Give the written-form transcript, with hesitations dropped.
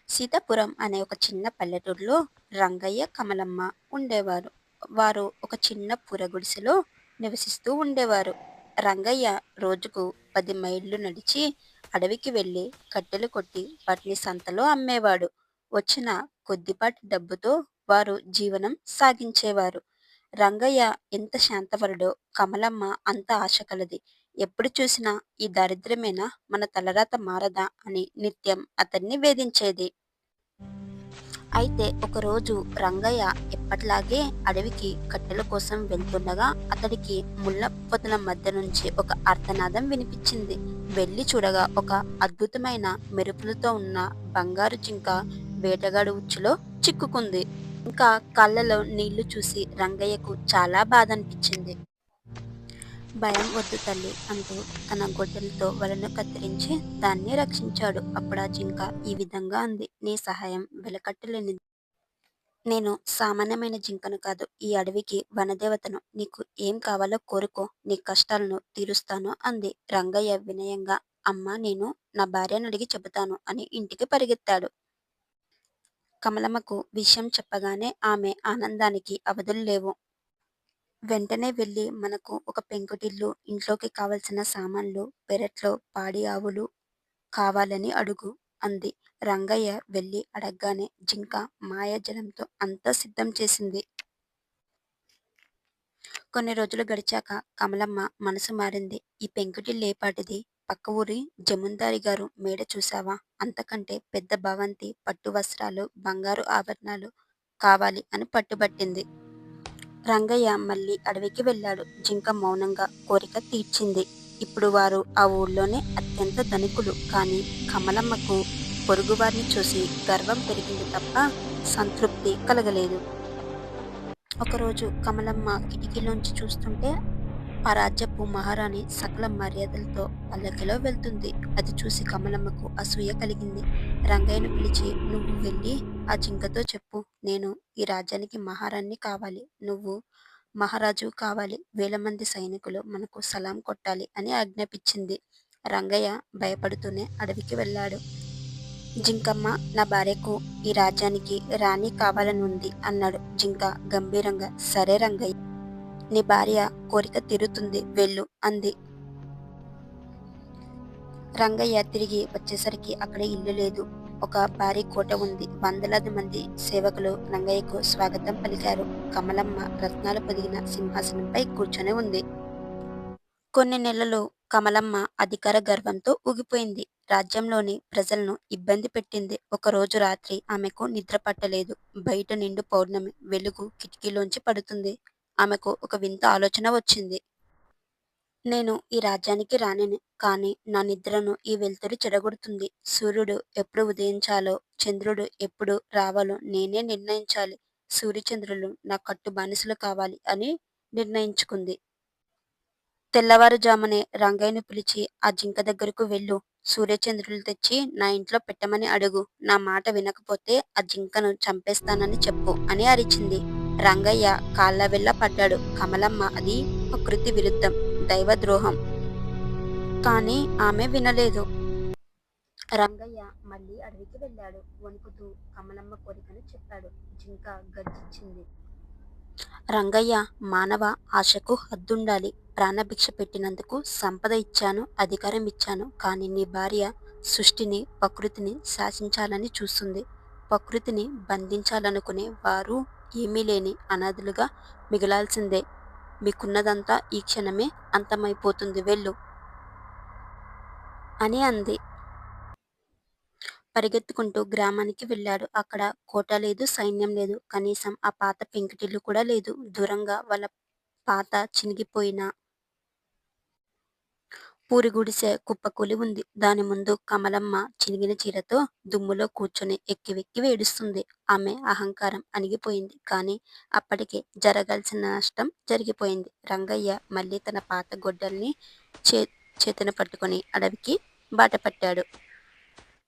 సీతాపురం అనే ఒక చిన్న పల్లెటూరులో రంగయ్య, కమలమ్మ ఉండేవారు. వారు ఒక చిన్న పూర గుడిసెలో నివసిస్తూ ఉండేవారు. రంగయ్య రోజుకు 10 మైళ్ళు నడిచి అడవికి వెళ్ళి కట్టెలు కొట్టి వాటిని సంతలో అమ్మేవాడు. వచ్చిన కొద్దిపాటి డబ్బుతో వారు జీవనం సాగించేవారు. రంగయ్య ఎంత శాంతవరుడో, కమలమ్మ అంత ఆశ కలది. ఎప్పుడు చూసినా ఈ దారిద్ర్యమేనా మన తలరాత మారదా అని నిత్యం అతన్ని వేధించేది. అయితే ఒకరోజు రంగయ్య ఎప్పట్లాగే అడవికి కట్టెల కోసం వెళ్తుండగా అతడికి ముళ్ళ పొదల మధ్య నుంచి ఒక ఆర్తనాదం వినిపించింది. వెళ్ళి చూడగా ఒక అద్భుతమైన మెరుపులతో ఉన్న బంగారు జింక వేటగాడు ఉచ్చులో చిక్కుకుంది. ఇంకా కళ్ళలో నీళ్లు చూసి రంగయ్యకు చాలా బాధ అనిపించింది. భయం వద్దు తల్లి అంటూ తన గొడ్డలితో వలను కత్తిరించి దాన్ని రక్షించాడు. అప్పుడు ఆ జింక ఈ విధంగా అంది, నీ సహాయం వెలకట్టలేనిది. నేను సామాన్యమైన జింకను కాదు, ఈ అడవికి వనదేవతను. నీకు ఏం కావాలో కోరుకో, నీ కష్టాలను తీరుస్తాను అంది. రంగయ్య వినయంగా, అమ్మా నేను నా భార్యను అడిగి చెబుతాను అని ఇంటికి పరిగెత్తాడు. కమలమ్మకు విషయం చెప్పగానే ఆమె ఆనందానికి అవధులు లేవు. వెంటనే వెళ్ళి మనకు ఒక పెంకుటిల్లు, ఇంట్లోకి కావలసిన సామాన్లు, పెరట్లో పాడి ఆవులు కావాలని అడుగు అంది. రంగయ్య వెళ్ళి అడగ్గానే జింక మాయాజలంతో అంతా సిద్ధం చేసింది. కొన్ని రోజులు గడిచాక కమలమ్మ మనసు మారింది. ఈ పెంకుటిల్లు ఏపాటిది? పక్క ఊరి జమీందారి గారు మేడ చూసావా? అంతకంటే పెద్ద భవంతి, పట్టు వస్త్రాలు, బంగారు ఆభరణాలు కావాలి అని పట్టుబట్టింది. రంగయ్య మళ్ళీ అడవికి వెళ్ళాడు. జింక మౌనంగా కోరిక తీర్చింది. ఇప్పుడు వారు ఆ ఊళ్ళోనే అత్యంత ధనికులు. కానీ కమలమ్మకు పొరుగువారిని చూసి గర్వం పెరిగింది తప్ప సంతృప్తి కలగలేదు. ఒకరోజు కమలమ్మ కిటికీలోంచి చూస్తుంటే ఆ రాజ్యపు మహారాణి సకల మర్యాదలతో పల్లకిలో వెళ్తుంది. అది చూసి కమలమ్మకు అసూయ కలిగింది. రంగయ్యను పిలిచి, నువ్వు వెళ్ళి ఆ జింకతో చెప్పు, నేను ఈ రాజ్యానికి మహారాణి కావాలి, నువ్వు మహారాజు కావాలి, 1000 మంది సైనికులు మనకు సలాం కొట్టాలి అని ఆజ్ఞాపించింది. రంగయ్య భయపడుతూనే అడవికి వెళ్ళాడు. జింకమ్మ, నా భార్యకు ఈ రాజ్యానికి రాణి కావాలని ఉంది అన్నాడు. జింక గంభీరంగా, సరే రంగయ్య, నీ భార్య కోరిక తీరుతుంది, వెళ్ళు అంది. రంగయ్య తిరిగి వచ్చేసరికి అక్కడ ఇల్లు లేదు. ఒక భారీ కోట ఉంది. వందలాది మంది సేవకులు రంగయ్యకు స్వాగతం పలికారు. కమలమ్మ రత్నాలు పొదిగిన సింహాసనంపై కూర్చొని ఉంది. కొన్ని నెలలు కమలమ్మ అధికార గర్వంతో ఊగిపోయింది. రాజ్యంలోని ప్రజలను ఇబ్బంది పెట్టింది. ఒకరోజు రాత్రి ఆమెకు నిద్ర పట్టలేదు. బయట నిండు పౌర్ణమి వెలుగు కిటికీలోంచి పడుతుంది. ఆమెకు ఒక వింత ఆలోచన వచ్చింది. నేను ఈ రాజ్యానికి రానిని, కానీ నా నిద్రను ఈ వెలుతురు చెడగొడుతుంది. సూర్యుడు ఎప్పుడు ఉదయించాలో, చంద్రుడు ఎప్పుడు రావాలో నేనే నిర్ణయించాలి. సూర్యచంద్రులు నా కట్టు బానిసలు కావాలి అని నిర్ణయించుకుంది. తెల్లవారుజామునే రంగయ్యను పిలిచి, ఆ జింక దగ్గరకు వెళ్ళు, సూర్యచంద్రులు తెచ్చి నా ఇంట్లో పెట్టమని అడుగు, నా మాట వినకపోతే ఆ జింకను చంపేస్తానని చెప్పు అని అరిచింది. రంగయ్య కాళ్ళ వెళ్ళ పడ్డాడు. కమలమ్మ అది ప్రకృతి విరుద్ధం, దైవద్రోహం. కానీ ఆమె వినలేదు. రంగయ్య మళ్ళీ అడవికి వెళ్ళాడు. వణుకుతూ కమలమ్మ కోరికను చెప్పాడు. జింక గర్జించింది. రంగయ్య, మానవ ఆశకు హద్దుండాలి. ప్రాణభిక్ష పెట్టినందుకు సంపద ఇచ్చాను, అధికారం ఇచ్చాను. కానీ నీ భార్య సృష్టిని, ప్రకృతిని శాసించాలని చూస్తుంది. ప్రకృతిని బంధించాలనుకునే వారు ఏమీ లేని అనాథలుగా మిగలాల్సిందే. మీకున్నదంతా ఈ క్షణమే అంతమైపోతుంది, వెళ్ళు అని అంది. పరిగెత్తుకుంటూ గ్రామానికి వెళ్ళాడు. అక్కడ కోట లేదు, సైన్యం లేదు. కనీసం ఆ పాత పెంకుటిల్లు కూడా లేదు. దూరంగా వాళ్ళ పాత చినిగిపోయిన పూరి గుడిసె కుప్పకూలి ఉంది. దాని ముందు కమలమ్మ చినిగిన చీరతో దుమ్ములో కూర్చొని ఎక్కి వెక్కి ఏడుస్తుంది. ఆమె అహంకారం అణిగిపోయింది. కానీ అప్పటికే జరగాల్సిన నష్టం జరిగిపోయింది. రంగయ్య మళ్ళీ తన పాత గొడ్డల్ని చేతున పట్టుకొని అడవికి బాటపట్టాడు.